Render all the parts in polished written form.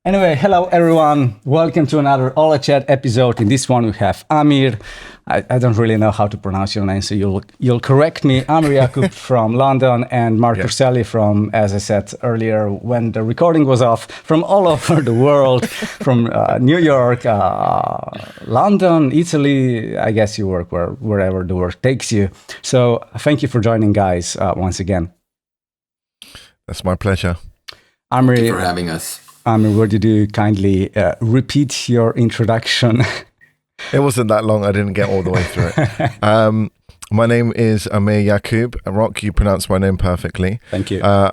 Anyway, hello everyone. Welcome to another Ola Chat episode. In this one, we have Aamir. I don't really know how to pronounce your name, so you'll correct me. Aamir Yakub from London and Marc Urselli from, as I said earlier, when the recording was off, from all over the world, from New York, London, Italy. I guess you work wherever the work takes you. So thank you for joining, guys, once again. That's my pleasure. Aamir, thank you for having us. Aamir, would you kindly repeat your introduction? It wasn't that long. I didn't get all the way through it. My name is Aamir Yakub. Rock, you pronounced my name perfectly. Thank you. I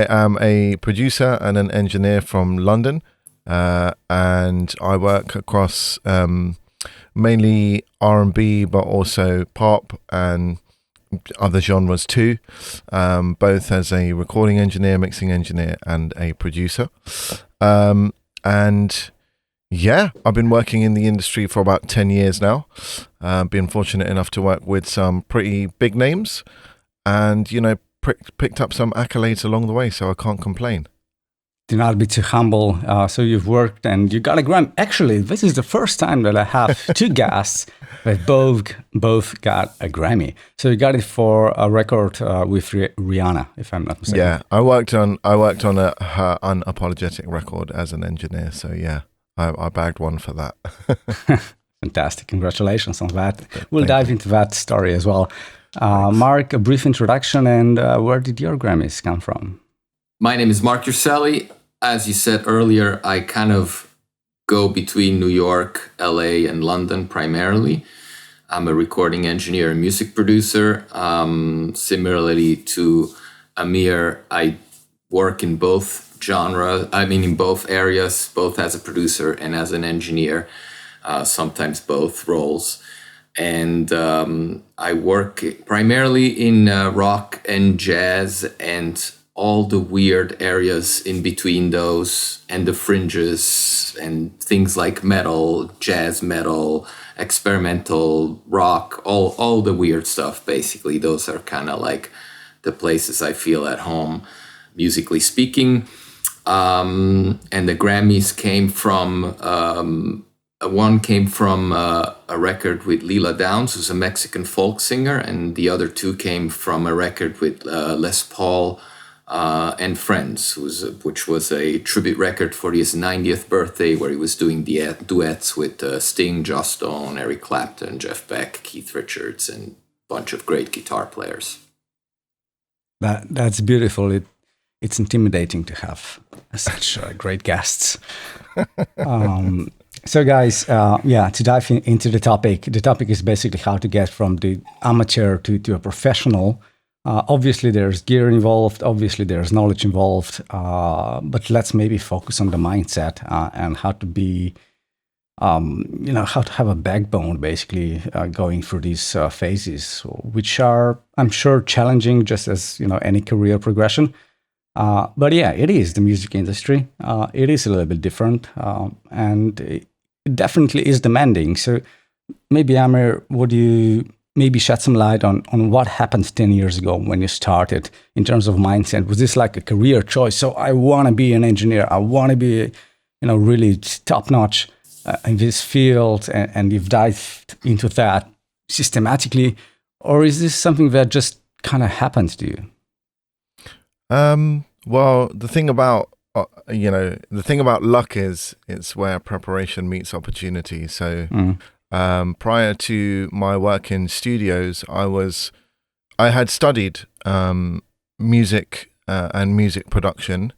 am a producer and an engineer from London, and I work across mainly R&B, but also pop and other genres too, both as a recording engineer, mixing engineer, and a producer. And yeah, I've been working in the industry for about 10 years now. Been fortunate enough to work with some pretty big names and, you know, picked up some accolades along the way, so I can't complain. Do not be too humble. So you've worked and you got a Grammy. Actually, this is the first time that I have two guests that both got a Grammy. So you got it for a record with Rihanna, if I'm not mistaken. Yeah, I worked on her Unapologetic record as an engineer. So yeah, I bagged one for that. Fantastic. Congratulations on that. We'll dive into that story as well. Marc, a brief introduction, and where did your Grammys come from? My name is Marc Urselli. As you said earlier, I kind of go between New York, LA, and London primarily. I'm a recording engineer and music producer. Similarly to Aamir, I work in both genres, in both areas, both as a producer and as an engineer, sometimes both roles. And I work primarily in rock and jazz and all the weird areas in between those and the fringes and things like metal, jazz metal, experimental rock, all the weird stuff, basically. Those are kind of like the places I feel at home, musically speaking. And the Grammys came from, one came from a record with Lila Downs, who's a Mexican folk singer, and the other two came from a record with Les Paul and Friends, which was a tribute record for his 90th birthday, where he was doing duets with Sting, Joss Stone, Eric Clapton, Jeff Beck, Keith Richards, and a bunch of great guitar players. That's beautiful. It's intimidating to have such great guests. So guys, to dive into the topic is basically how to get from the amateur to a professional. Obviously, there's gear involved. Obviously, there's knowledge involved. But let's maybe focus on the mindset and how to be, how to have a backbone, basically, going through these phases, which are, I'm sure, challenging, just as any career progression. But yeah, it is the music industry. It is a little bit different, and it definitely is demanding. So maybe, Aamir, would you maybe shed some light on what happened 10 years ago when you started in terms of mindset? Was this like a career choice? So I want to be an engineer. I want to be, really top-notch in this field, and you've dived into that systematically, or is this something that just kind of happened to you? Well, the thing about luck is it's where preparation meets opportunity. So prior to my work in studios, I had studied music and music production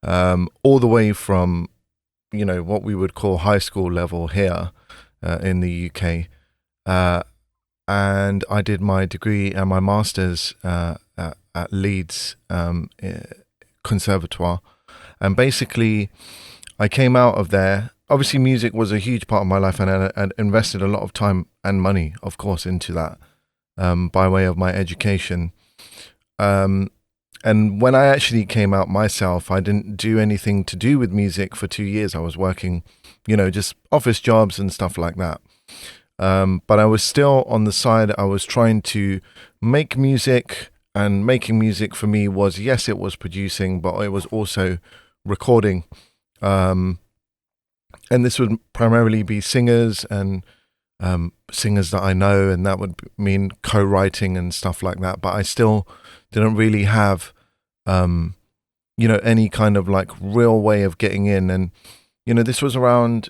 all the way from what we would call high school level here in the UK, and I did my degree and my master's at Leeds Conservatoire, and basically I came out of there. Obviously music was a huge part of my life, and I invested a lot of time and money, of course, into that by way of my education. And when I actually came out myself, I didn't do anything to do with music for 2 years. I was working, just office jobs and stuff like that. But I was still on the side. I was trying to make music, and making music for me was, yes, it was producing, but it was also recording and this would primarily be singers and singers that I know, and that would mean co-writing and stuff like that. But I still didn't really have, any kind of like real way of getting in. And, this was around,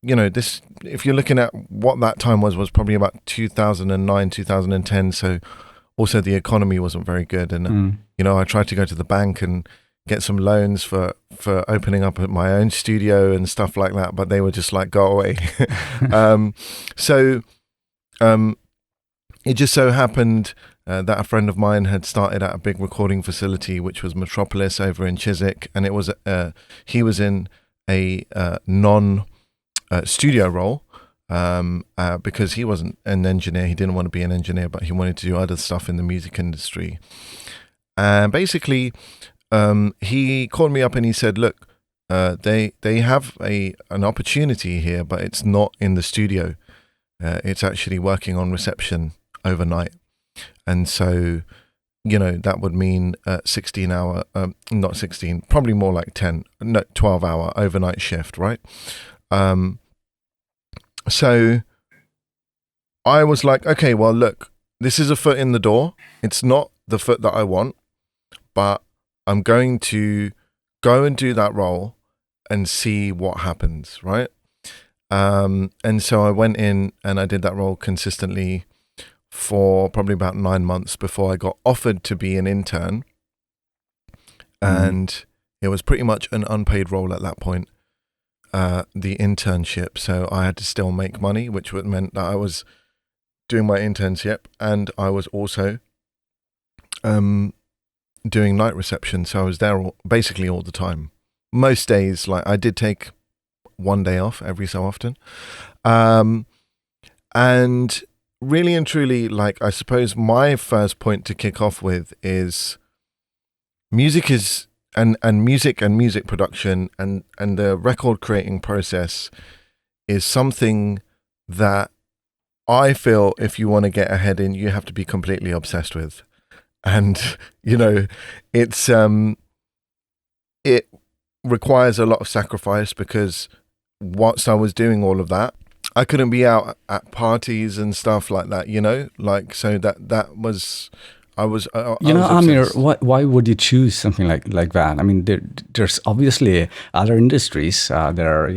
this, if you're looking at what that time was probably about 2009, 2010. So also the economy wasn't very good. And, I tried to go to the bank and get some loans for opening up my own studio and stuff like that, but they were just like, go away. So it just so happened that a friend of mine had started at a big recording facility, which was Metropolis over in Chiswick, and it was he was in a non-studio role because he wasn't an engineer. He didn't want to be an engineer, but he wanted to do other stuff in the music industry. And basically, he called me up and he said, look, they have an opportunity here, but it's not in the studio. It's actually working on reception overnight. And so, that would mean 16 hour, not 16, probably more like 12 hour overnight shift, right? So I was like, okay, well, look, this is a foot in the door. It's not the foot that I want, but I'm going to go and do that role and see what happens, right? And so I went in and I did that role consistently for probably about 9 months before I got offered to be an intern. And it was pretty much an unpaid role at that point, the internship. So I had to still make money, which meant that I was doing my internship and I was also doing night reception. So I was there basically all the time. Most days, like I did take one day off every so often. And really and truly, like, I suppose my first point to kick off with is music is, and music production and the record creating process is something that I feel if you want to get ahead in, you have to be completely obsessed with. And, it's, it requires a lot of sacrifice because whilst I was doing all of that, I couldn't be out at parties and stuff like that, like, so that was, I was Aamir, why would you choose something like that? I mean, there's obviously other industries that are,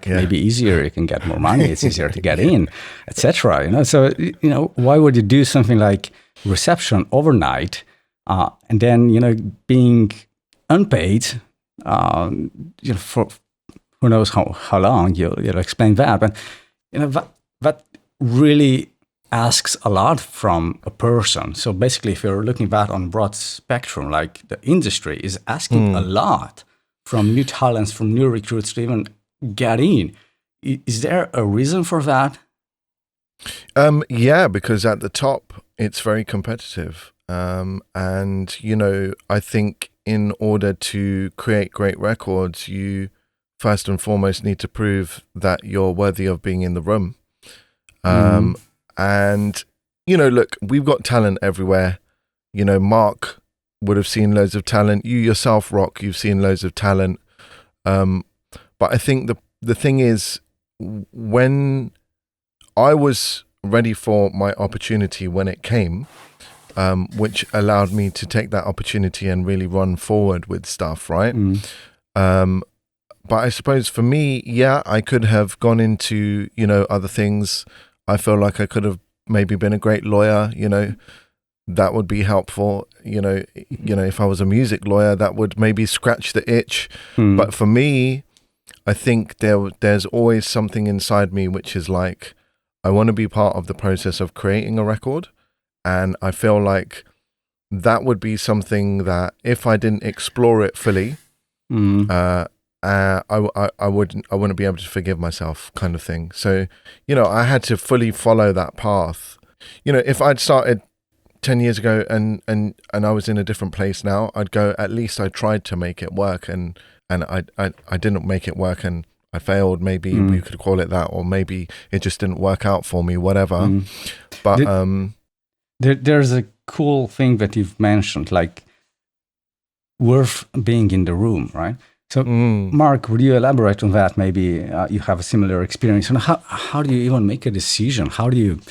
maybe easier. You can get more money. It's easier to get in, etc. So, why would you do something like reception overnight and then, being unpaid, for who knows how long, you'll explain that. But, that really asks a lot from a person. So basically, if you're looking at that on a broad spectrum, like the industry is asking a lot from new talents, from new recruits to even get in. Is there a reason for that? Yeah, because at the top, it's very competitive. And, I think in order to create great records, you first and foremost need to prove that you're worthy of being in the room. And, look, we've got talent everywhere. Marc would have seen loads of talent. You yourself, Rock, you've seen loads of talent. But I think the thing is, when I was ready for my opportunity when it came, which allowed me to take that opportunity and really run forward with stuff, right? But I suppose for me, yeah, I could have gone into, other things. I feel like I could have maybe been a great lawyer, that would be helpful. If I was a music lawyer, that would maybe scratch the itch. But for me, I think there's always something inside me which is like, I want to be part of the process of creating a record. And I feel like that would be something that if I didn't explore it fully, I wouldn't be able to forgive myself, kind of thing. So, I had to fully follow that path. If I'd started 10 years ago and I was in a different place now, I'd go, at least I tried to make it work, and I didn't make it work and I failed. Maybe we could call it that, or maybe it just didn't work out for me, whatever. But there's a cool thing that you've mentioned, like worth being in the room, right? So, Mark, would you elaborate on that? Maybe you have a similar experience. And how do you even make a decision? How do you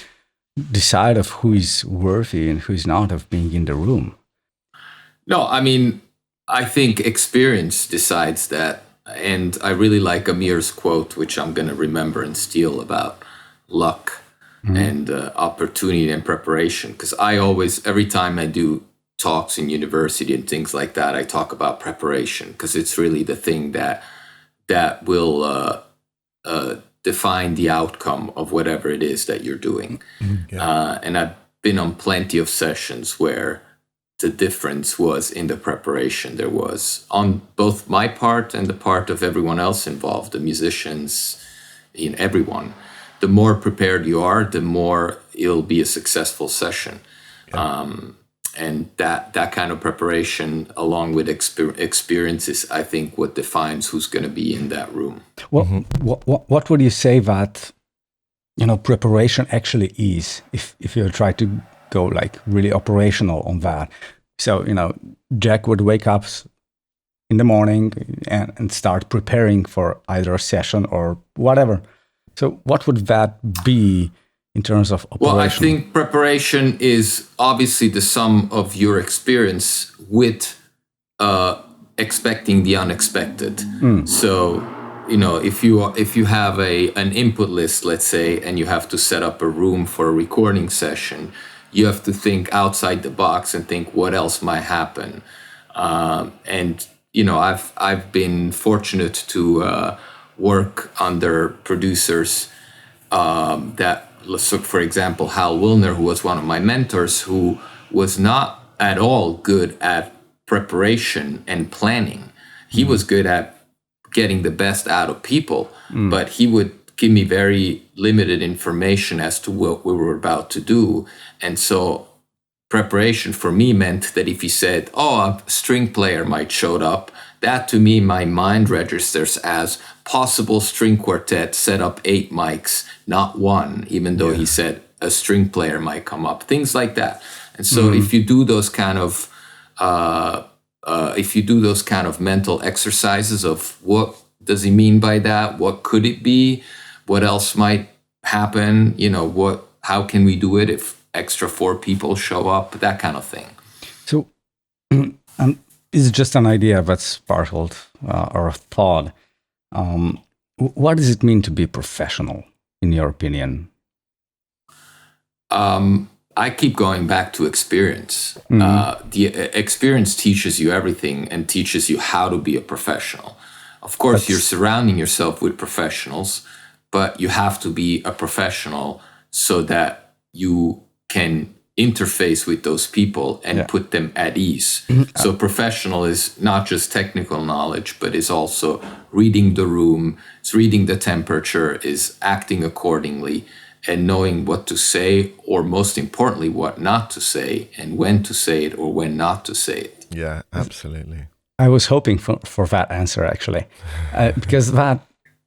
decide of who is worthy and who is not of being in the room? No, I mean, I think experience decides that. And I really like Aamir's quote, which I'm going to remember and steal, about luck and opportunity and preparation. Because I always, every time I do talks in university and things like that, I talk about preparation, because it's really the thing that will define the outcome of whatever it is that you're doing. And I've been on plenty of sessions where the difference was in the preparation there was on both my part and the part of everyone else involved, the musicians, everyone. The more prepared you are, the more it'll be a successful session. And that kind of preparation, along with experiences, I think what defines who's going to be in that room. What would you say that preparation actually is, if you try to go like really operational on that? So Jack would wake up in the morning and start preparing for either a session or whatever. So what would that be in terms of operation? Well, I think preparation is obviously the sum of your experience with expecting the unexpected. So, if you have an input list, let's say, and you have to set up a room for a recording session, you have to think outside the box and think what else might happen. And I've been fortunate to work under producers that, so for example, Hal Wilner, who was one of my mentors, who was not at all good at preparation and planning. He was good at getting the best out of people, but he would give me very limited information as to what we were about to do. And so preparation for me meant that if he said, a string player might show up, that to me, my mind registers as possible string quartet, set up 8 mics, not one, even though he said a string player might come up, things like that. And so if you do those kind of mental exercises of what does he mean by that? What could it be? What else might happen? How can we do it if extra 4 people show up? That kind of thing. So it's just an idea that's sparkled or a thought. What does it mean to be professional, in your opinion? I keep going back to experience. The experience teaches you everything and teaches you how to be a professional. Of course, you're surrounding yourself with professionals, but you have to be a professional so that you can interface with those people and put them at ease. So professional is not just technical knowledge, but is also reading the room, it's reading the temperature, is acting accordingly, and knowing what to say, or most importantly, what not to say, and when to say it or when not to say it. Yeah, absolutely. I was hoping for that answer, actually, because that,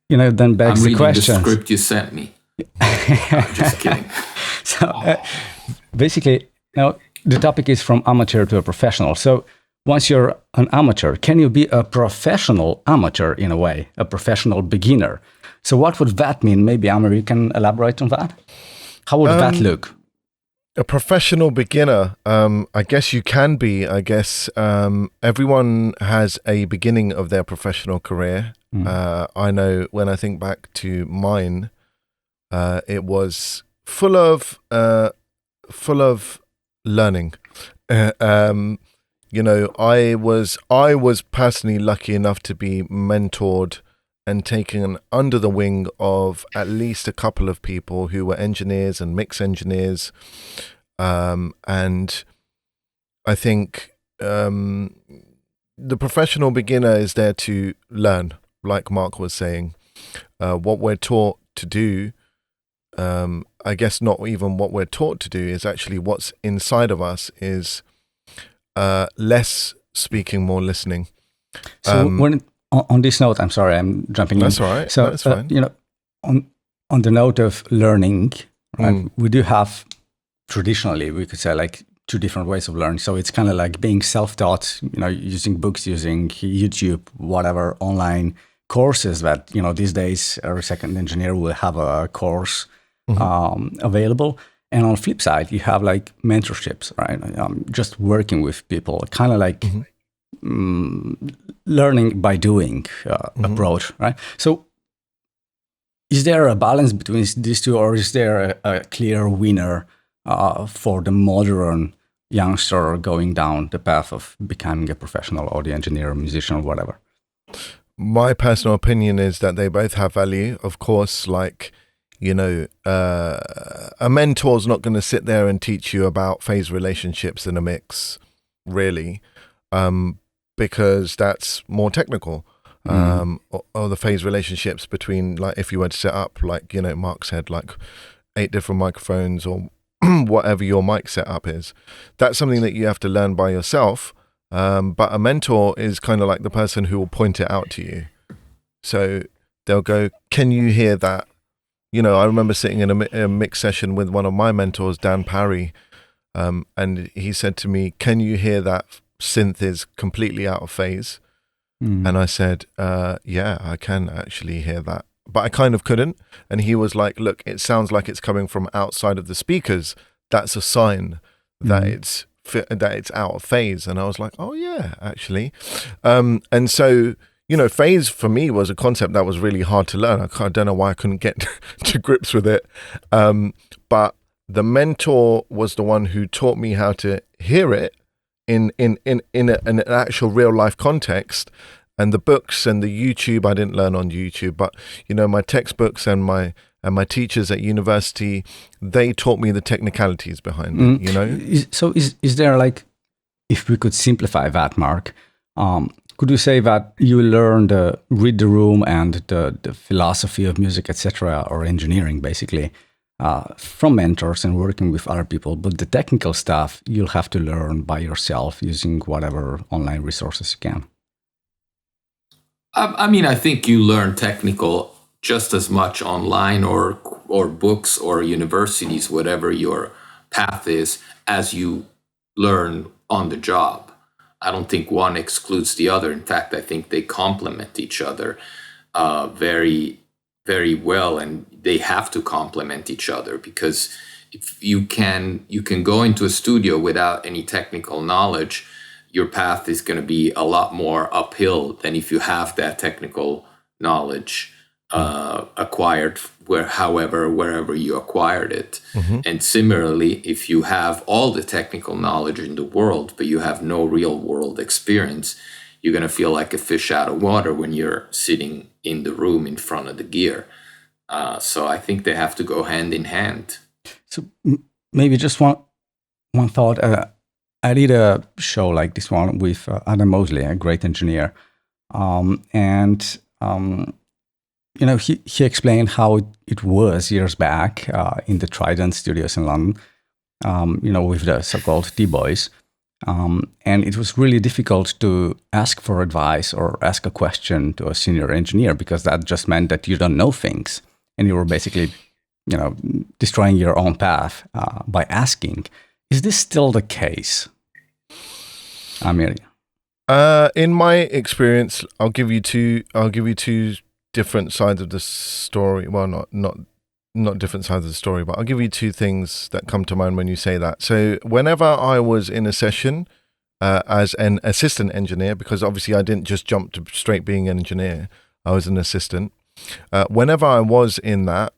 then begs the question. I'm reading the script you sent me. Just kidding. So basically, now the topic is from amateur to a professional. So once you're an amateur, can you be a professional amateur in a way, a professional beginner? So what would that mean? Maybe Aamir, you can elaborate on that? How would that look? A professional beginner, I guess you can be. I guess everyone has a beginning of their professional career. I know when I think back to mine, it was full of learning. I was personally lucky enough to be mentored and taken under the wing of at least a couple of people who were engineers and mix engineers. And I think the professional beginner is there to learn, like Marc was saying. What we're taught to do, I guess not even what we're taught to do, is actually what's inside of us is less speaking, more listening. So on this note, I'm sorry, I'm jumping in. That's all right. So, that's fine. On the note of learning, right, we do have, traditionally, we could say, like two different ways of learning. So it's kind of like being self-taught, using books, using YouTube, whatever online courses that, these days every second engineer will have a course available. And on the flip side, you have like mentorships, right? Just working with people, kind of like learning by doing approach, right? So is there a balance between these two, or is there a clear winner for the modern youngster going down the path of becoming a professional audio engineer, musician, or whatever? My personal opinion is that they both have value. Of course, like, a mentor's not going to sit there and teach you about phase relationships in a mix, really, because that's more technical. Or the phase relationships between, like, if you were to set up, like, Mark said, like 8 different microphones or whatever your mic setup is, that's something that you have to learn by yourself. But a mentor is kind of like the person who will point it out to you. So they'll go, can you hear that? I remember sitting in a mix session with one of my mentors, Dan Parry, and he said to me, can you hear that synth is completely out of phase? And I said, yeah, I can actually hear that. But I kind of couldn't. And he was like, look, it sounds like it's coming from outside of the speakers. That's a sign that it's out of phase. And I was like, oh yeah, actually. And so, phase for me was a concept that was really hard to learn. I don't know why I couldn't get to grips with it. But the mentor was the one who taught me how to hear it in an actual real life context. And the books and the YouTube, I didn't learn on YouTube, but my textbooks and my teachers at university, they taught me the technicalities behind it. So is there, like, if we could simplify that, Mark, could you say that you learned read the room and the philosophy of music, etc., or engineering, basically, from mentors and working with other people, but the technical stuff you'll have to learn by yourself using whatever online resources you can? I think you learn technical just as much online or books or universities, whatever your path is, as you learn on the job. I don't think one excludes the other. In fact, I think they complement each other very, very well, and they have to complement each other, because if you can go into a studio without any technical knowledge, your path is going to be a lot more uphill than if you have that technical knowledge acquired wherever you acquired it. And similarly, if you have all the technical knowledge in the world, but you have no real world experience, you're going to feel like a fish out of water when you're sitting in the room in front of the gear. So I think they have to go hand in hand. So maybe just one thought. I did a show like this one with Adam Mosley, a great engineer. He explained how it was years back in the Trident studios in London, with the so-called T-boys. And it was really difficult to ask for advice or ask a question to a senior engineer, because that just meant that you don't know things. And you were basically, destroying your own path by asking. Is this still the case, Aamir? In my experience, I'll give you two different sides of the story. Well, not different sides of the story, but I'll give you two things that come to mind when you say that. So whenever I was in a session as an assistant engineer, because obviously I didn't just jump to straight being an engineer, I was an assistant. Whenever I was in that,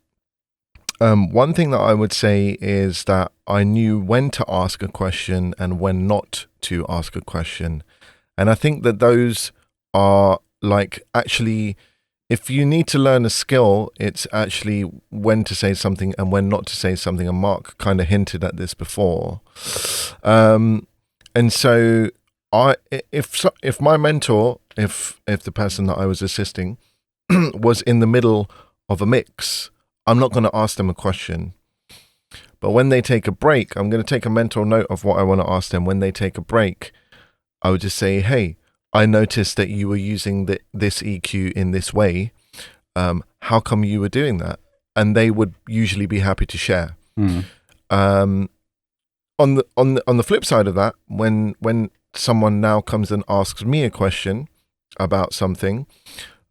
one thing that I would say is that I knew when to ask a question and when not to ask a question. And I think that those are, like, actually, if you need to learn a skill, it's actually when to say something and when not to say something. And Mark kind of hinted at this before. And so if my mentor, if the person that I was assisting was in the middle of a mix, I'm not going to ask them a question. But when they take a break, I'm going to take a mental note of what I want to ask them. When they take a break, I would just say, hey, I noticed that you were using this EQ in this way. How come you were doing that? And they would usually be happy to share. on the flip side of that, when someone now comes and asks me a question about something,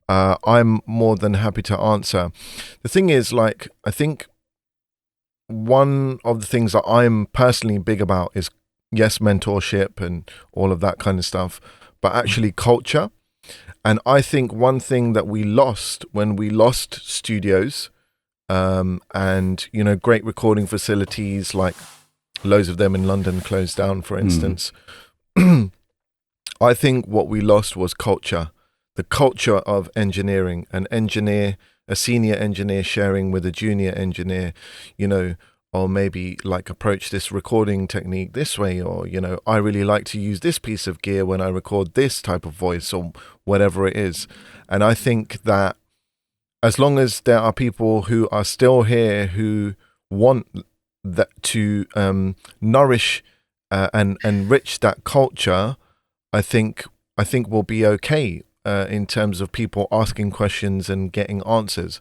I'm more than happy to answer. The thing is, like, I think one of the things that I'm personally big about is, yes, mentorship and all of that kind of stuff, but actually culture. And I think one thing that we lost when we lost studios, and, you know, great recording facilities, like loads of them in London closed down, for instance. I think what we lost was culture, the culture of engineering, a senior engineer sharing with a junior engineer, you know, or maybe like approach this recording technique this way, or, you know, I really like to use this piece of gear when I record this type of voice or whatever it is. And I think that as long as there are people who are still here who want that to nourish and enrich that culture, I think we'll be okay in terms of people asking questions and getting answers.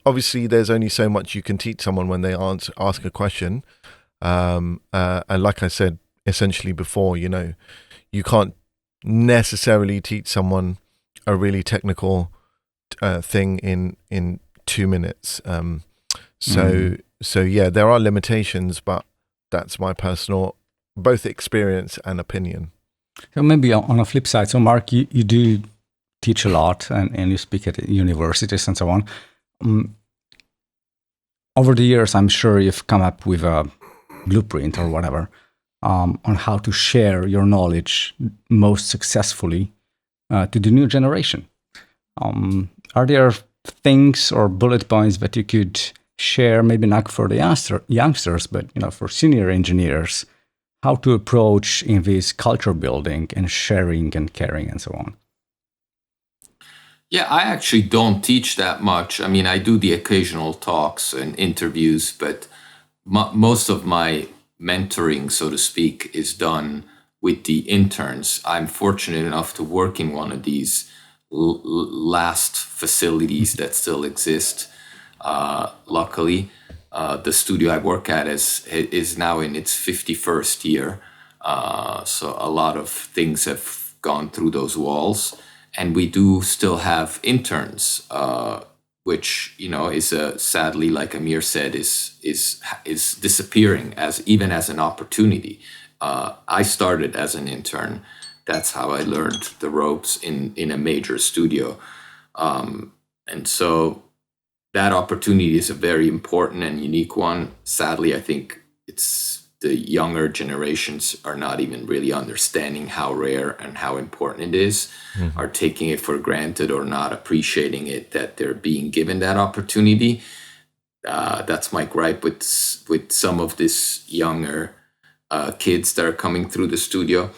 Obviously, there's only so much you can teach someone when they ask a question. And like I said, essentially before, you know, you can't necessarily teach someone a really technical thing in 2 minutes. So yeah, there are limitations, but that's my personal both experience and opinion. So maybe on a flip side, so Mark, you do teach a lot and you speak at universities and so on. Over the years, I'm sure you've come up with a blueprint or whatever on how to share your knowledge most successfully to the new generation. Are there things or bullet points that you could share, maybe not for the youngsters, but, you know, for senior engineers, how to approach in this culture building and sharing and caring and so on? Yeah, I actually don't teach that much. I mean, I do the occasional talks and interviews, but most of my mentoring, so to speak, is done with the interns. I'm fortunate enough to work in one of these last facilities that still exist. Luckily, the studio I work at is now in its 51st year. So a lot of things have gone through those walls. And we do still have interns, which, you know, is sadly, like Aamir said, is disappearing even as an opportunity. I started as an intern. That's how I learned the ropes in a major studio. And so that opportunity is a very important and unique one. Sadly, I think the younger generations are not even really understanding how rare and how important it is, are taking it for granted or not appreciating it, that they're being given that opportunity. That's my gripe with some of these younger kids that are coming through the studio.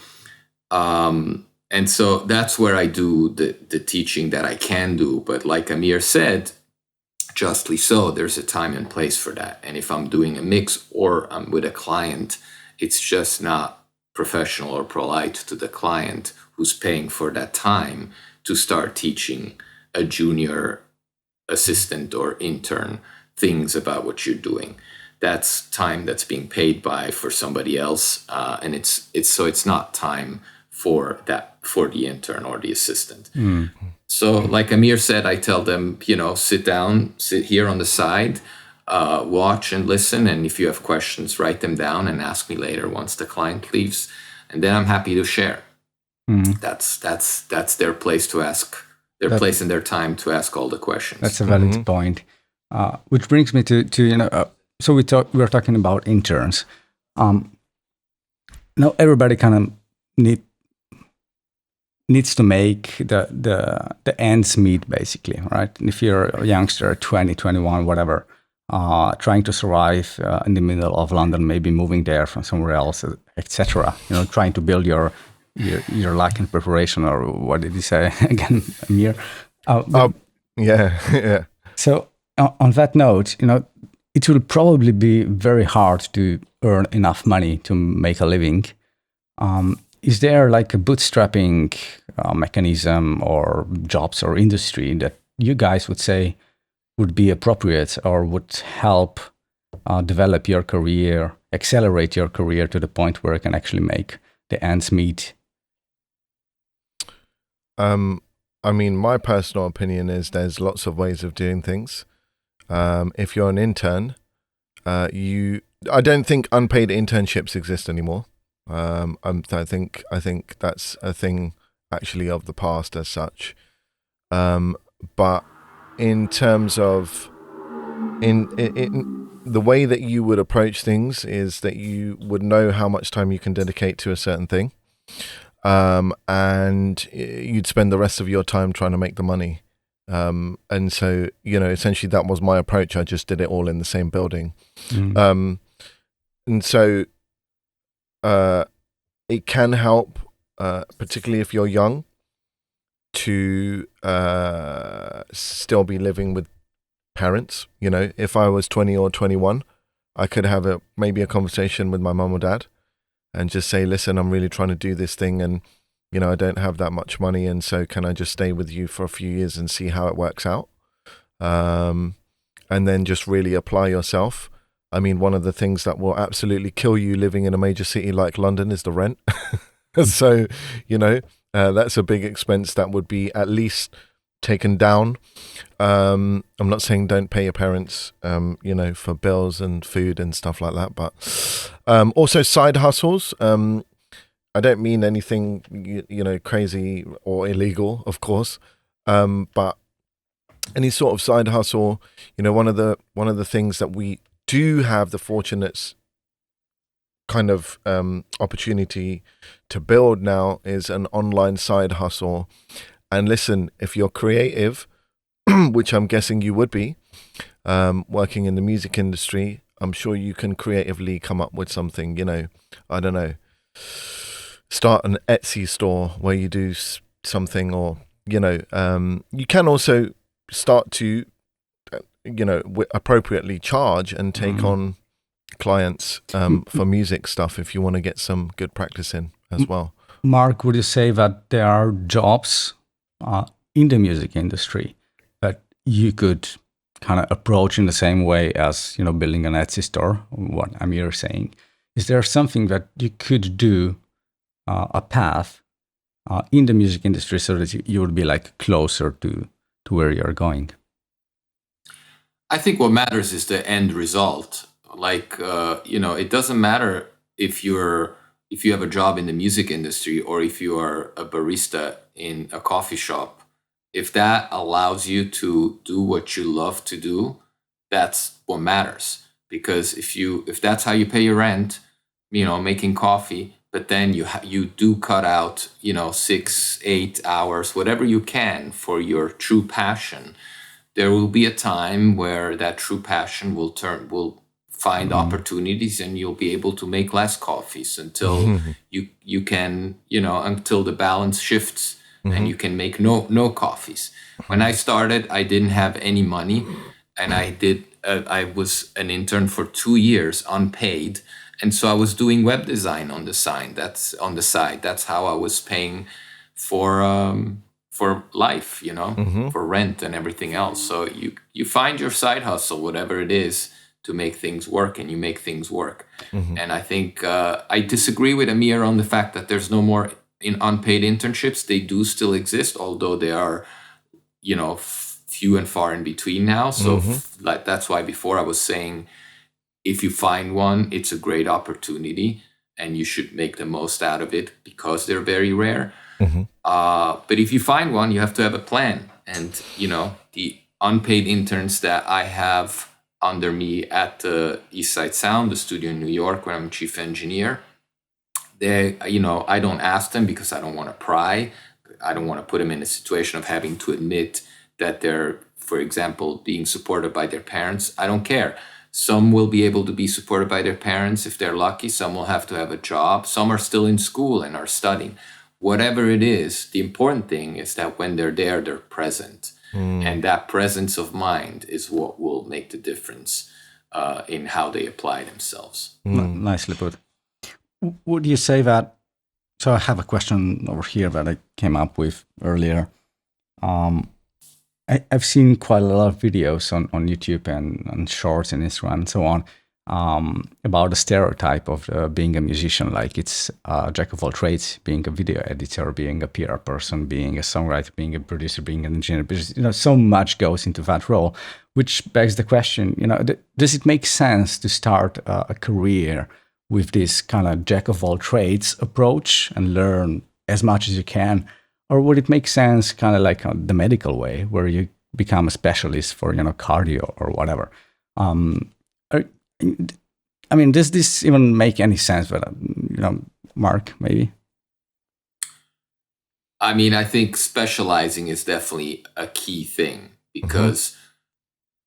And so that's where I do the teaching that I can do. But like Aamir said, justly so, there's a time and place for that. And if I'm doing a mix or I'm with a client, it's just not professional or polite to the client who's paying for that time to start teaching a junior assistant or intern things about what you're doing. That's time that's being paid for somebody else, and it's not time for the intern or the assistant. So like Aamir said, I tell them, you know, sit here on the side, watch and listen. And if you have questions, write them down and ask me later once the client leaves. And then I'm happy to share. That's their place to ask, place in their time to ask all the questions. That's a valid point. Which brings me to you know, so we're talking about interns. Now everybody kind of needs to make the ends meet, basically, right? And if you're a youngster, 20, 21, whatever, trying to survive in the middle of London, maybe moving there from somewhere else, etc. You know, trying to build your luck and preparation, or what did you say again, Aamir? Yeah. So on that note, you know, it will probably be very hard to earn enough money to make a living. Is there like a bootstrapping mechanism or jobs or industry that you guys would say would be appropriate or would help develop your career, accelerate your career to the point where it can actually make the ends meet? I mean, my personal opinion is there's lots of ways of doing things. If you're an intern, I don't think unpaid internships exist anymore. I think that's a thing actually of the past as such. But in terms of in the way that you would approach things is that you would know how much time you can dedicate to a certain thing, and you'd spend the rest of your time trying to make the money. And so, essentially that was my approach. I just did it all in the same building. And so it can help, particularly if you're young, to still be living with parents. If I was 20 or 21, I could have maybe a conversation with my mum or dad and just say, listen, I'm really trying to do this thing, and I don't have that much money, and so can I just stay with you for a few years and see how it works out? And then just really apply yourself. I mean, one of the things that will absolutely kill you living in a major city like London is the rent. So, that's a big expense that would be at least taken down. I'm not saying don't pay your parents, for bills and food and stuff like that, but also side hustles. I don't mean anything, crazy or illegal, of course, but any sort of side hustle. One of the things that we do have the fortunate kind of opportunity to build now is an online side hustle. And listen, if you're creative, which I'm guessing you would be, working in the music industry, I'm sure you can creatively come up with something. I don't know. Start an Etsy store where you do something, or you can also start to appropriately charge and take on clients for music stuff if you want to get some good practice in as well. Mark, would you say that there are jobs in the music industry that you could kind of approach in the same way as building an Etsy store, what Aamir is saying? Is there something that you could do, a path in the music industry, so that you would be like closer to where you're going? I think what matters is the end result. Like, it doesn't matter if you have a job in the music industry or if you are a barista in a coffee shop. If that allows you to do what you love to do, that's what matters. Because if that's how you pay your rent, making coffee, but then you do cut out 6-8 hours, whatever you can, for your true passion, there will be a time where that true passion will find opportunities, and you'll be able to make less coffees until you can, until the balance shifts and you can make no coffees. When I started, I didn't have any money, and I was an intern for 2 years unpaid. And so I was doing web design on the side. That's how I was paying for life, for rent and everything else. So you find your side hustle, whatever it is, to make things work, and you make things work. And I think I disagree with Aamir on the fact that there's no more unpaid internships. They do still exist, although they are, few and far in between now. So that's why before I was saying, if you find one, it's a great opportunity, and you should make the most out of it because they're very rare. But if you find one, you have to have a plan. And, the unpaid interns that I have under me at the East Side Sound, the studio in New York, where I'm chief engineer, I don't ask them because I don't want to pry. I don't want to put them in a situation of having to admit that they're, for example, being supported by their parents. I don't care. Some will be able to be supported by their parents if they're lucky. Some will have to have a job. Some are still in school and are studying. Whatever it is, the important thing is that when they're there, they're present. And that presence of mind is what will make the difference in how they apply themselves. Nicely put. Would you say that? So I have a question over here that I came up with earlier. I've seen quite a lot of videos on YouTube and shorts and Instagram and so on about the stereotype of being a musician, like it's jack of all trades, being a video editor, being a PR person, being a songwriter, being a producer, being an engineer. Because, so much goes into that role, which begs the question, does it make sense to start a career with this kind of jack of all trades approach and learn as much as you can? Or would it make sense kind of like the medical way, where you become a specialist for, cardio or whatever? Does this even make any sense? But Mark, maybe. I think specializing is definitely a key thing, because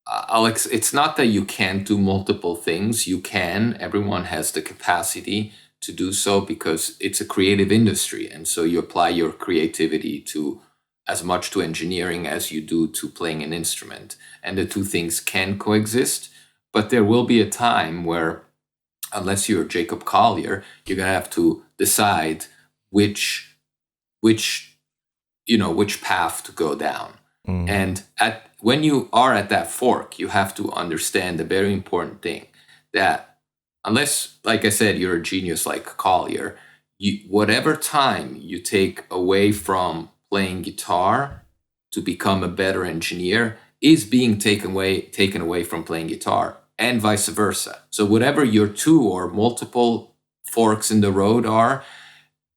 Alex, it's not that you can't do multiple things. You can. Everyone has the capacity to do so, because it's a creative industry, and so you apply your creativity to as much to engineering as you do to playing an instrument, and the two things can coexist. But there will be a time where, unless you're Jacob Collier, you're going to have to decide which path to go down. And when you are at that fork, you have to understand the very important thing, that unless, like I said, you're a genius like Collier, whatever time you take away from playing guitar to become a better engineer is being taken away from playing guitar, and vice versa. So whatever your two or multiple forks in the road are,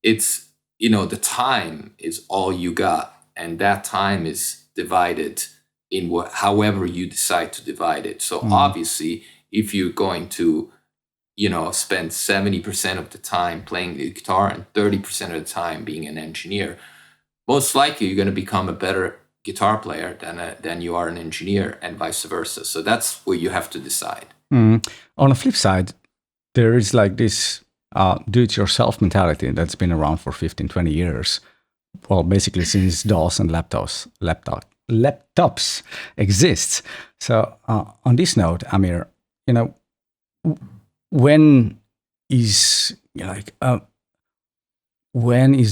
it's, the time is all you got. And that time is divided in however you decide to divide it. So obviously, if you're going to, spend 70% of the time playing the guitar and 30% of the time being an engineer, most likely you're going to become a better guitar player than you are an engineer, and vice versa. So that's where you have to decide. On the flip side, there is like this do-it-yourself mentality that's been around for 15, 20 years. Well, basically since DOS and laptops exist. So on this note, Aamir, when is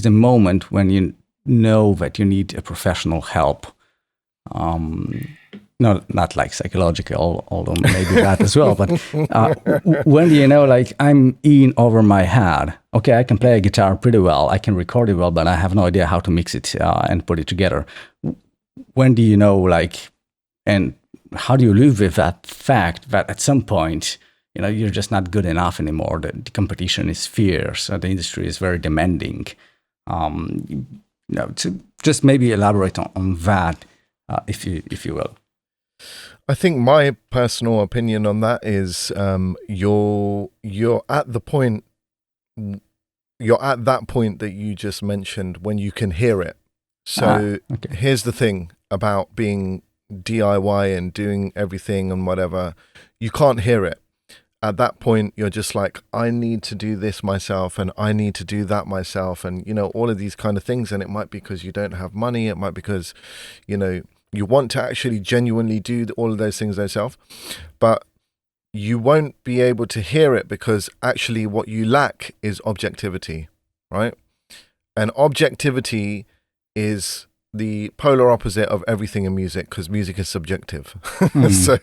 the moment when you know that you need a professional help? No, not like psychological, although maybe that as well. But when do you know, like, I'm in over my head? Okay, I can play a guitar pretty well, I can record it well, but I have no idea how to mix it and put it together. When do you know, and how do you live with that fact that at some point, you're just not good enough anymore? The competition is fierce. The industry is very demanding. To just maybe elaborate on that, if you will. I think my personal opinion on that is you're at the point, you're at that point that you just mentioned when you can hear it. So okay. Here's the thing about being DIY and doing everything and whatever. You can't hear it. At that point, you're just like, I need to do this myself, and I need to do that myself, and all of these kind of things. And it might be because you don't have money. It might be because you want to actually genuinely do all of those things yourself, but you won't be able to hear it because actually what you lack is objectivity, right? And objectivity is the polar opposite of everything in music, because music is subjective. So,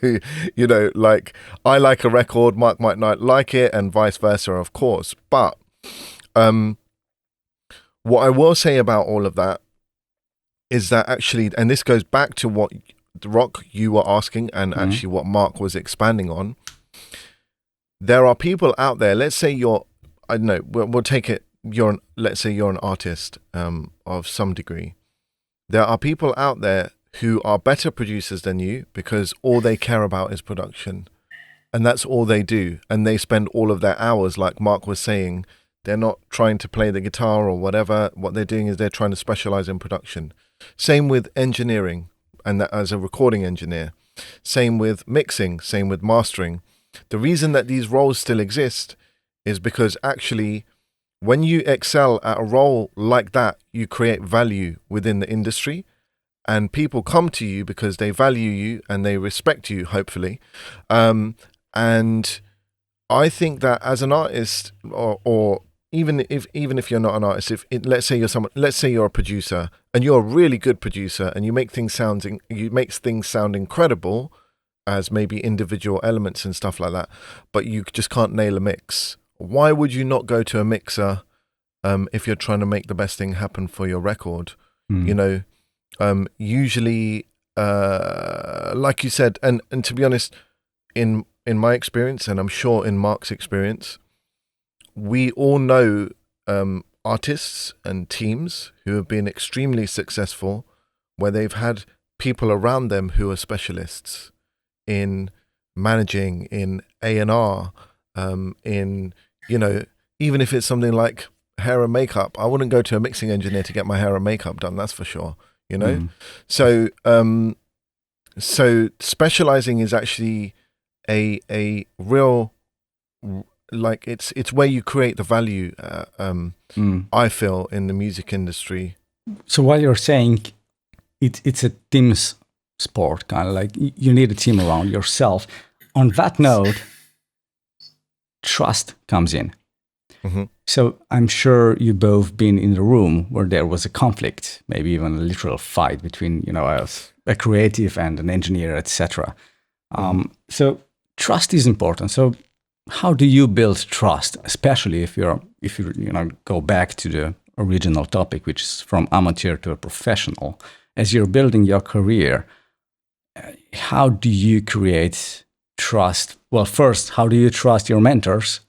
like, I like a record, Mark might not like it, and vice versa, of course. But what I will say about all of that is that actually, and this goes back to what Rock you were asking, and actually what Mark was expanding on. There are people out there. Let's say I don't know. We'll take it. Let's say you're an artist of some degree. There are people out there who are better producers than you because all they care about is production, and that's all they do. And they spend all of their hours, like Mark was saying. They're not trying to play the guitar or whatever. What they're doing is they're trying to specialize in production. Same with engineering, and that as a recording engineer. Same with mixing, same with mastering. The reason that these roles still exist is because actually, when you excel at a role like that, you create value within the industry, and people come to you because they value you and they respect you, hopefully. And I think that as an artist, or even if you're not an artist, let's say you're a producer and you're a really good producer and you make things sound incredible, as maybe individual elements and stuff like that, but you just can't nail a mix. Why would you not go to a mixer if you're trying to make the best thing happen for your record? You know, usually, like you said, and to be honest, in my experience, and I'm sure in Marc's experience, we all know artists and teams who have been extremely successful where they've had people around them who are specialists in managing, in A&R, in, you know, even if it's something like hair and makeup, I wouldn't go to a mixing engineer to get my hair and makeup done, that's for sure, you know? So so specializing is actually a real, like, it's where you create the value, I feel, in the music industry. So what you're saying, it's a team's sport, kind of like you need a team around yourself. On that note, trust comes in. So I'm sure you both been in the room where there was a conflict, maybe even a literal fight between, you know, a creative and an engineer, etc. So trust is important. So how do you build trust, especially if you go back to the original topic, which is from amateur to a professional? As you're building your career, how do you create trust? Well, first, how do you trust your mentors?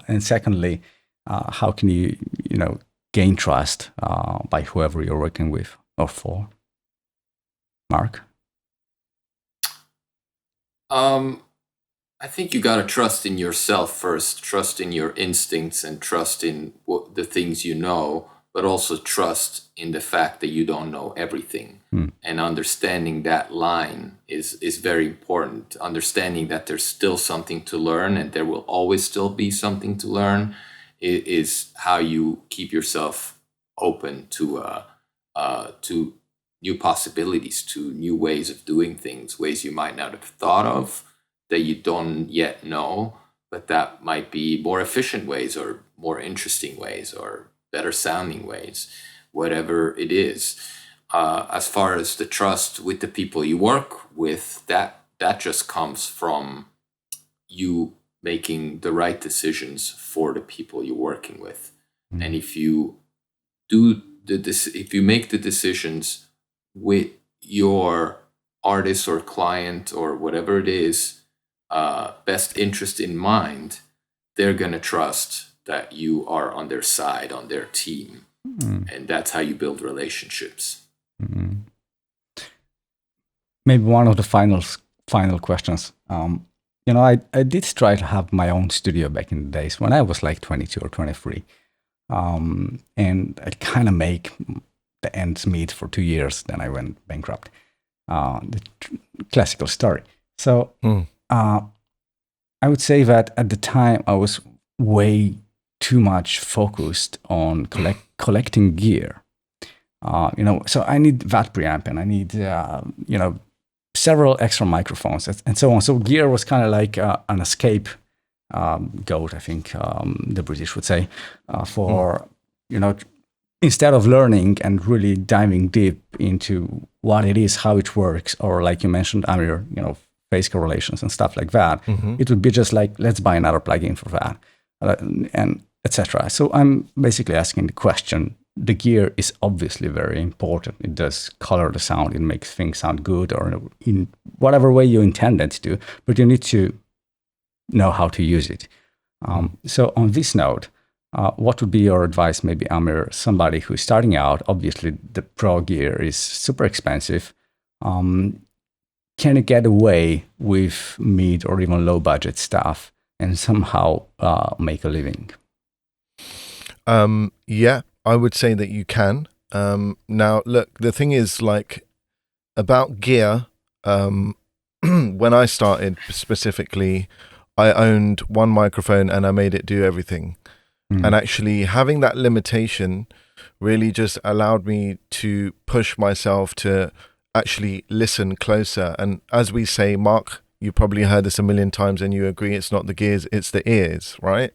And secondly, how can you gain trust by whoever you're working with or for? Marc? I think you got to trust in yourself first, trust in your instincts and trust in the things you know, but also trust in the fact that you don't know everything. And understanding that line is very important. Understanding that there's still something to learn and there will always still be something to learn is how you keep yourself open to new possibilities, to new ways of doing things, ways you might not have thought of, that you don't yet know, but that might be more efficient ways or more interesting ways or better sounding ways, whatever it is. As far as the trust with the people you work with, that just comes from you making the right decisions for the people you're working with. And if you if you make the decisions with your artist or client or whatever it is, best interest in mind, they're going to trust that you are on their side, on their team. And that's how you build relationships. Maybe one of the final questions. I did try to have my own studio back in the days when I was like 22 or 23. And I kind of make the ends meet for 2 years. Then I went bankrupt. The classical story. So I would say that at the time I was way too much focused on collecting gear. So I need that preamp and I need, several extra microphones and so on. So gear was kind of like an escape goat, I think the British would say, for, instead of learning and really diving deep into what it is, how it works, or like you mentioned, Aamir, phase correlations and stuff like that, it would be just like, let's buy another plugin for that, and etc. So I'm basically asking the question, the gear is obviously very important. It does color the sound, it makes things sound good, or in whatever way you intend it to, but you need to know how to use it. So on this note, what would be your advice, maybe Aamir, somebody who's starting out? Obviously the pro gear is super expensive. Can you get away with mid or even low budget stuff and somehow make a living? Yeah, I would say that you can. Now, look, the thing is, like, about gear, when I started specifically, I owned one microphone and I made it do everything. And actually having that limitation really just allowed me to push myself to actually listen closer. And as we say, Marc, you probably heard this a million times and you agree, it's not the gears, it's the ears, right?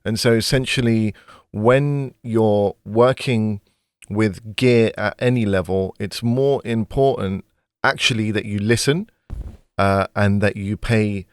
And so essentially, when you're working with gear at any level, it's more important actually that you listen and that you pay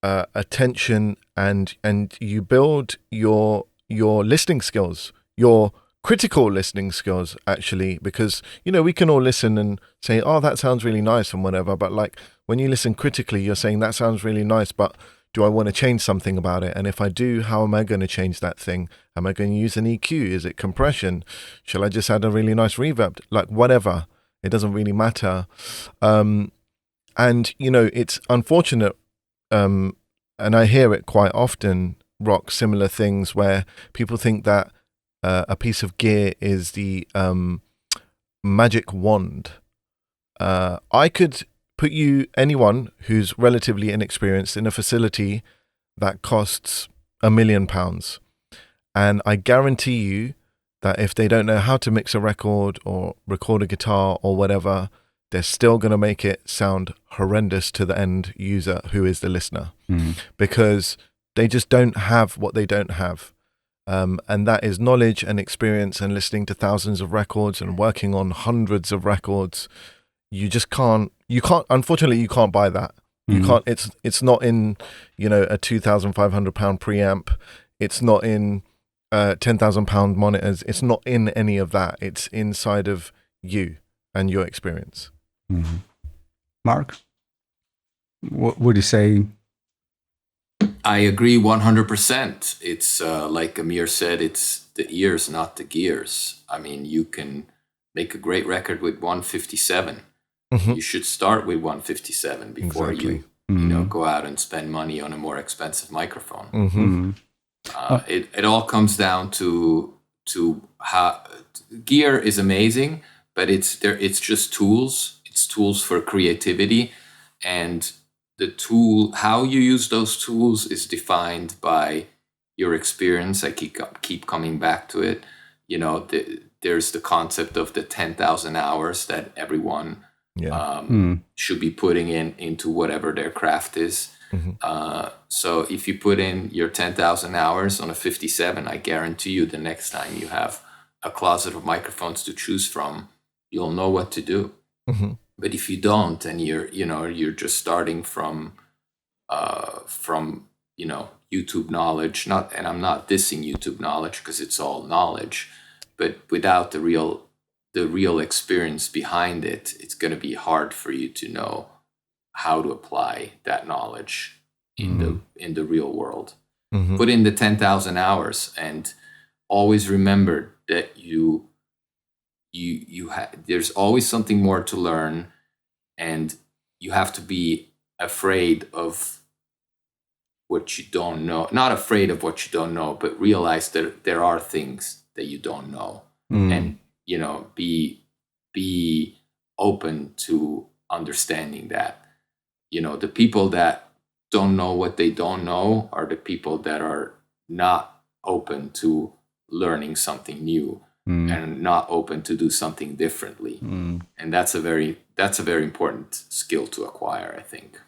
attention and you build your listening skills, your critical listening skills, actually, because we can all listen and say, oh, that sounds really nice and whatever, but like when you listen critically, you're saying that sounds really nice, but do I want to change something about it? And if I do, how am I going to change that thing? Am I going to use an EQ? Is it compression? Shall I just add a really nice reverb? Like whatever, it doesn't really matter. And it's unfortunate, and I hear it quite often, Rock, similar things where people think that a piece of gear is the magic wand. I could put anyone who's relatively inexperienced in a facility that costs £1 million, and I guarantee you that if they don't know how to mix a record or record a guitar or whatever, they're still going to make it sound horrendous to the end user, who is the listener, because they just don't have what they don't have. And that is knowledge and experience and listening to thousands of records and working on hundreds of records. Unfortunately, you can't buy that. You can't, it's not in, a £2,500 preamp. It's not in £10,000 monitors. It's not in any of that. It's inside of you and your experience. Mark, what would you say? I agree 100%. It's like Aamir said, it's the ears, not the gears. I mean, you can make a great record with 157. You should start with 157 before you go out and spend money on a more expensive microphone. It all comes down to how gear is amazing, but it's just tools. It's tools for creativity, and the tool, how you use those tools, is defined by your experience. I keep coming back to it. There's the concept of the 10,000 hours that everyone should be putting into whatever their craft is. So if you put in your 10,000 hours on a 57, I guarantee you the next time you have a closet of microphones to choose from, you'll know what to do. But if you don't, and you're just starting from YouTube knowledge, and I'm not dissing YouTube knowledge because it's all knowledge, but without the real experience behind it, it's going to be hard for you to know how to apply that knowledge in the real world. Put in the 10,000 hours, and always remember that there's always something more to learn, and you have to be afraid of what you don't know. Not afraid of what you don't know, but realize that there are things that you don't know, and be open to understanding that. The people that don't know what they don't know are the people that are not open to learning something new. And not open to do something differently. And that's a very important skill to acquire, I think.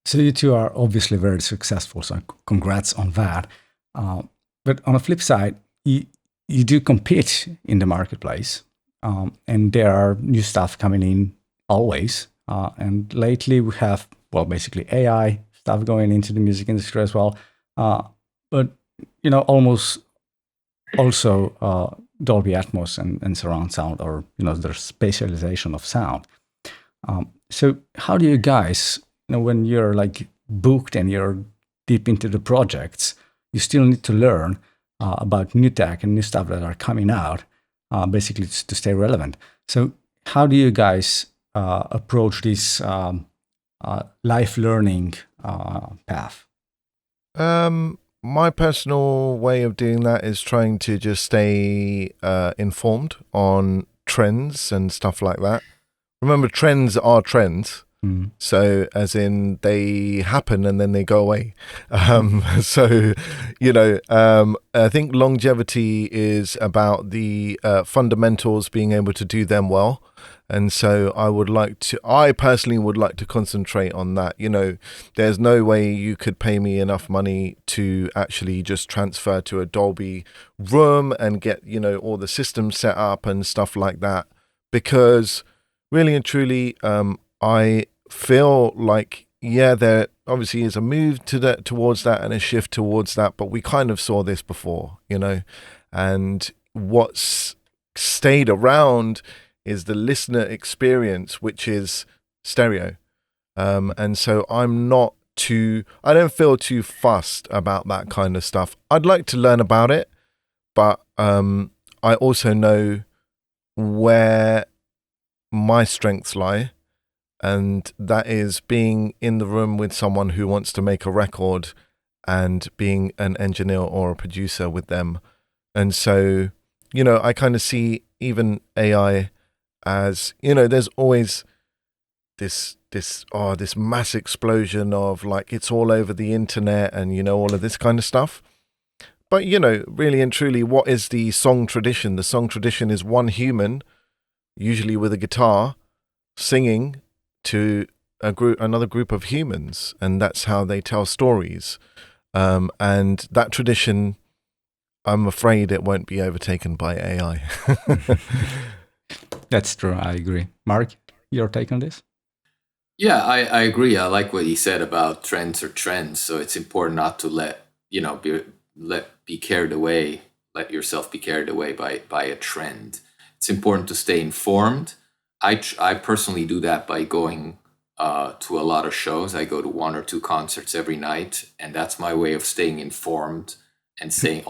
So you two are obviously very successful, so congrats on that. But on the flip side, you do compete in the marketplace, and there are new stuff coming in always. And lately we have, basically AI stuff going into the music industry as well. But, almost also Dolby Atmos and surround sound, or the spatialization of sound. So how do you guys, when you're like booked and you're deep into the projects, you still need to learn about new tech and new stuff that are coming out, basically to stay relevant. So how do you guys approach this life learning path? My personal way of doing that is trying to just stay informed on trends and stuff like that. Remember, trends are trends. So as in they happen and then they go away. I think longevity is about the fundamentals, being able to do them well. And so I personally would like to concentrate on that. There's no way you could pay me enough money to actually just transfer to a Dolby room and get, all the systems set up and stuff like that. Because really and truly, I feel like there obviously is a move towards that and a shift towards that, but we kind of saw this before, and what's stayed around is the listener experience, which is stereo. And so I don't feel too fussed about that kind of stuff. I'd like to learn about it, but I also know where my strengths lie, and that is being in the room with someone who wants to make a record and being an engineer or a producer with them. And so, I kind of see even AI as, there's always this mass explosion of like, it's all over the internet and, all of this kind of stuff. But, really and truly, what is the song tradition? The song tradition is one human, usually with a guitar, singing to another group of humans, and that's how they tell stories. And that tradition, I'm afraid it won't be overtaken by AI. That's true. I agree. Mark, your take on this? Yeah, I agree. I like what he said about trends are trends. So it's important not to let yourself be carried away by a trend. It's important to stay informed. I personally do that by going to a lot of shows. I go to 1 or 2 concerts every night, and that's my way of staying informed and staying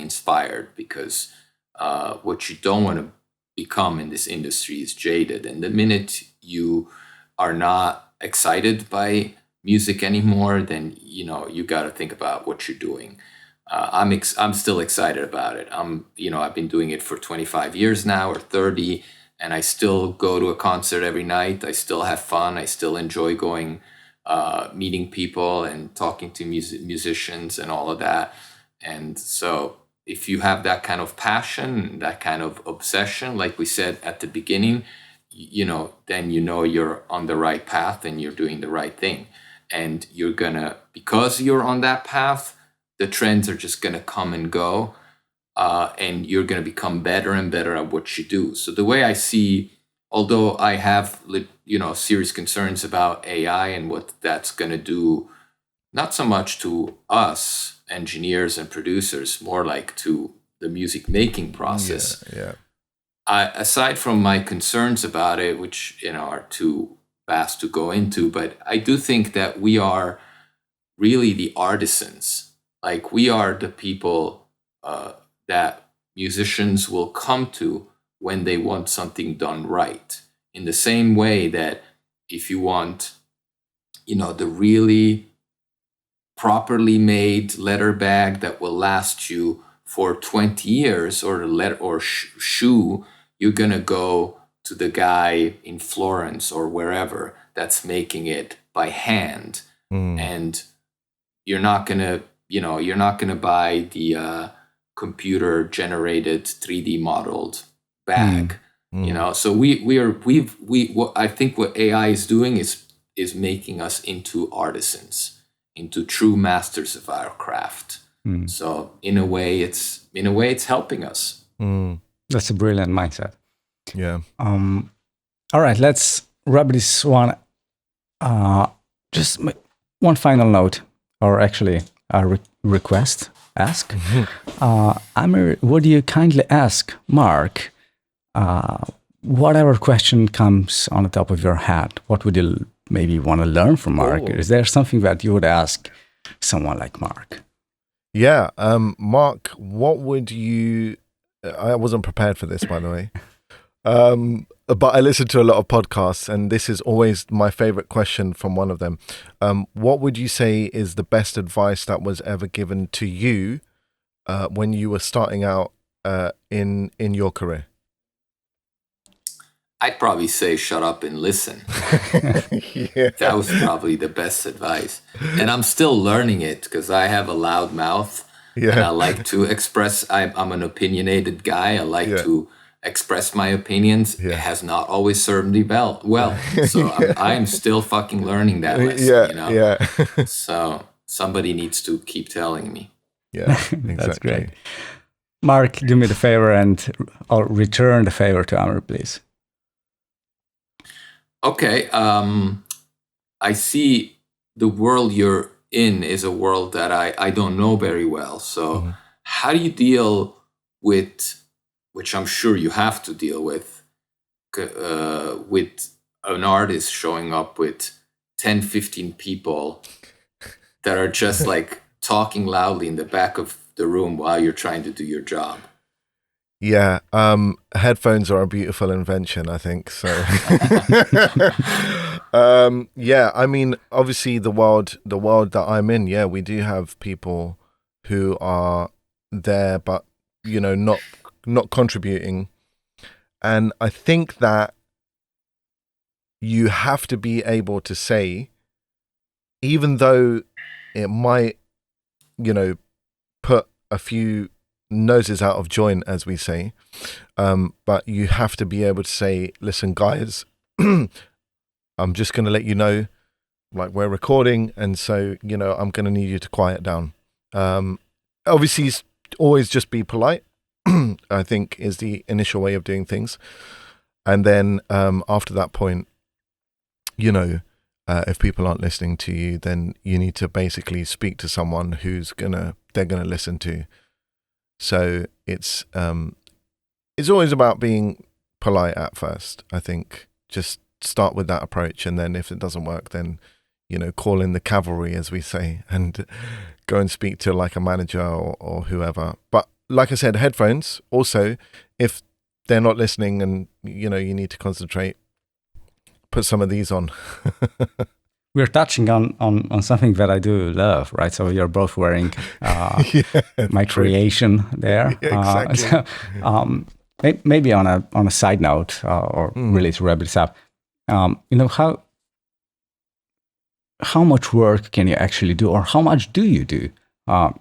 inspired, because what you don't want to become in this industry is jaded. And the minute you are not excited by music anymore, then you got to think about what you're doing. I'm still excited about it. I've been doing it for 25 years now, or 30. And I still go to a concert every night. I still have fun. I still enjoy going, meeting people and talking to musicians and all of that. And so if you have that kind of passion, that kind of obsession, like we said at the beginning, then you're on the right path and you're doing the right thing. And because you're on that path, the trends are just going to come and go. And you're going to become better and better at what you do. So the way I see, although I have, serious concerns about AI and what that's going to do, not so much to us engineers and producers, more like to the music making process. Yeah. Aside from my concerns about it, which are too vast to go into, but I do think that we are really the artisans. Like, we are the people that musicians will come to when they want something done right. In the same way that if you want, the really properly made leather bag that will last you for 20 years, or shoe, you're going to go to the guy in Florence or wherever that's making it by hand. And you're not going to buy the computer generated 3D modeled bag. So I think what AI is doing is making us into artisans, into true masters of our craft. So in a way it's helping us. That's a brilliant mindset. Yeah. All right, let's wrap this one. Just one final note, or actually a request. Ask. Aamir, would you kindly ask Mark whatever question comes on the top of your head? What would you maybe want to learn from Mark? Oh. Is there something that you would ask someone like Mark? Yeah. Mark, what would you... I wasn't prepared for this, by the way. But I listen to a lot of podcasts, and this is always my favorite question from one of them. What would you say is the best advice that was ever given to you when you were starting out in your career? I'd probably say shut up and listen. Yeah. That was probably the best advice. And I'm still learning it because I have a loud mouth. Yeah. And I like to express, I'm an opinionated guy. I like to express my opinions. Yeah. It has not always served me well. So I'm still fucking learning that lesson, Yeah. So somebody needs to keep telling me. Yeah, exactly. That's great. Mark, do me the favor or return the favor to Aamir, please. Okay. I see the world you're in is a world that I don't know very well. So how do you deal with, which I'm sure you have to deal with an artist showing up with 10, 15 people that are just like talking loudly in the back of the room while you're trying to do your job? Yeah, headphones are a beautiful invention, I think. So, yeah, I mean, obviously the world that I'm in, yeah, we do have people who are there, but not contributing. And I think that you have to be able to say, even though it might, put a few noses out of joint, as we say, but you have to be able to say, listen, guys, I'm just going to let you know, like, we're recording, and so, I'm going to need you to quiet down. Obviously, always just be polite, I think, is the initial way of doing things. And then after that point, if people aren't listening to you, then you need to basically speak to someone they're gonna listen to. So it's always about being polite at first. I think just start with that approach, and then if it doesn't work, then call in the cavalry, as we say, and go and speak to like a manager or whoever. But like I said, headphones also, if they're not listening and you need to concentrate, put some of these on. We're touching on something that I do love, right? So you're both wearing my creation there. Yeah, exactly. Maybe on a side note, or really to wrap this up, how much work can you actually do, or how much do you do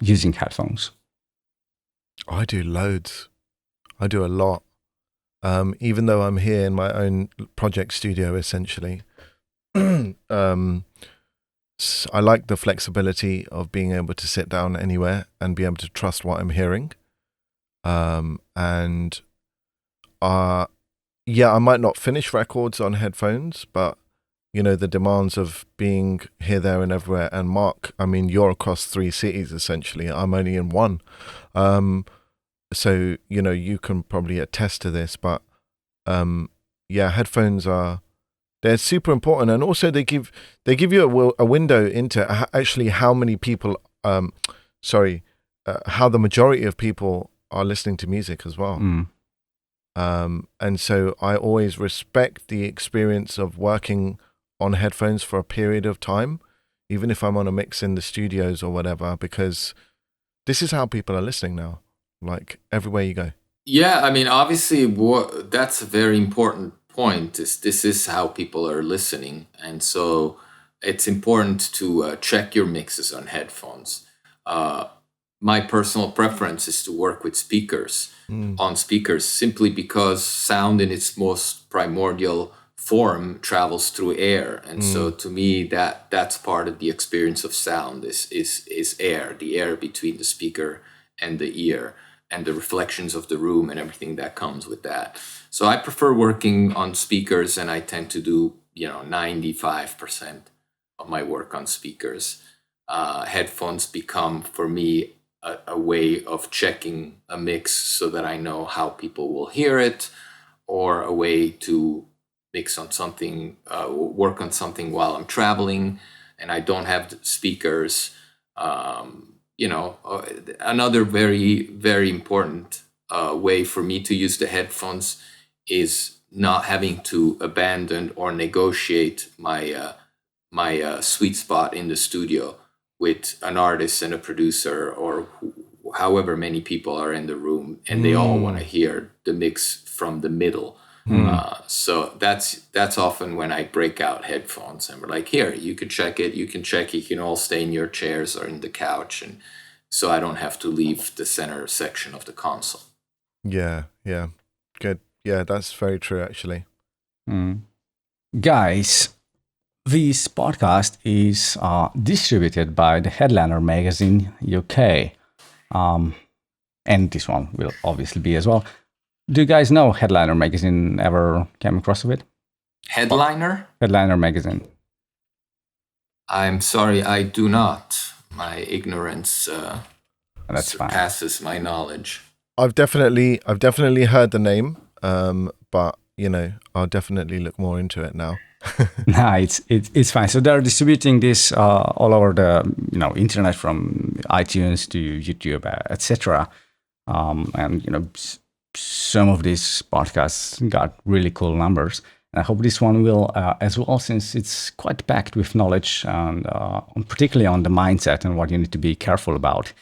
using headphones? I do loads. I do a lot. Even though I'm here in my own project studio, essentially, I like the flexibility of being able to sit down anywhere and be able to trust what I'm hearing. Yeah, I might not finish records on headphones, but the demands of being here, there, and everywhere. And Mark, I mean, you're across 3 cities essentially. I'm only in one. So you can probably attest to this, but yeah, headphones they're super important, and also they give you a window into actually how many people, how the majority of people are listening to music as well. And so I always respect the experience of working on headphones for a period of time, even if I'm on a mix in the studios or whatever, because this is how people are listening now, like everywhere you go. Yeah, I mean, obviously, that's a very important point. This is how people are listening, and so it's important to check your mixes on headphones. My personal preference is to work with speakers on speakers, simply because sound in its most primordial form travels through air, and so to me that's part of the experience of sound is air, the air between the speaker and the ear, and the reflections of the room and everything that comes with that. So I prefer working on speakers, and I tend to do 95% of my work on speakers. Headphones become for me a way of checking a mix so that I know how people will hear it, or a way to mix on something, work on something while I'm traveling and I don't have speakers. Another very, very important way for me to use the headphones is not having to abandon or negotiate my sweet spot in the studio with an artist and a producer, or however many people are in the room, and they all want to hear the mix from the middle. So that's often when I break out headphones and we're like, here, you can check it, you can all stay in your chairs or in the couch, and so I don't have to leave the center section of the console. Yeah, good. Yeah, that's very true, actually. Guys, this podcast is distributed by the Headliner magazine UK, and this one will obviously be as well. Do you guys know Headliner magazine? Ever came across of it? Headliner? Headliner magazine. I'm sorry, I do not. My ignorance That's fine. surpasses my knowledge. I've definitely heard the name, but I'll definitely look more into it now. No, it's fine. So they're distributing this all over the internet, from iTunes to YouTube, etc. And some of these podcasts got really cool numbers. And I hope this one will as well, since it's quite packed with knowledge, and particularly on the mindset and what you need to be careful about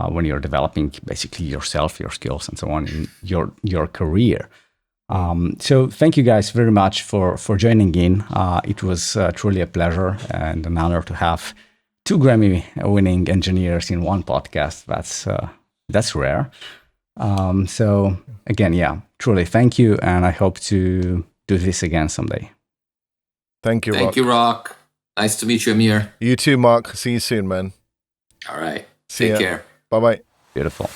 when you're developing basically yourself, your skills, and so on in your career. So thank you guys very much for joining in. It was truly a pleasure and an honor to have 2 Grammy-winning engineers in one podcast. That's rare. So again, yeah, truly thank you, and I hope to do this again someday. Thank you, Rock. Thank you, Rock. Nice to meet you, Aamir. You too, Mark. See you soon, man. All right. See Take ya. care. Bye-bye. Beautiful.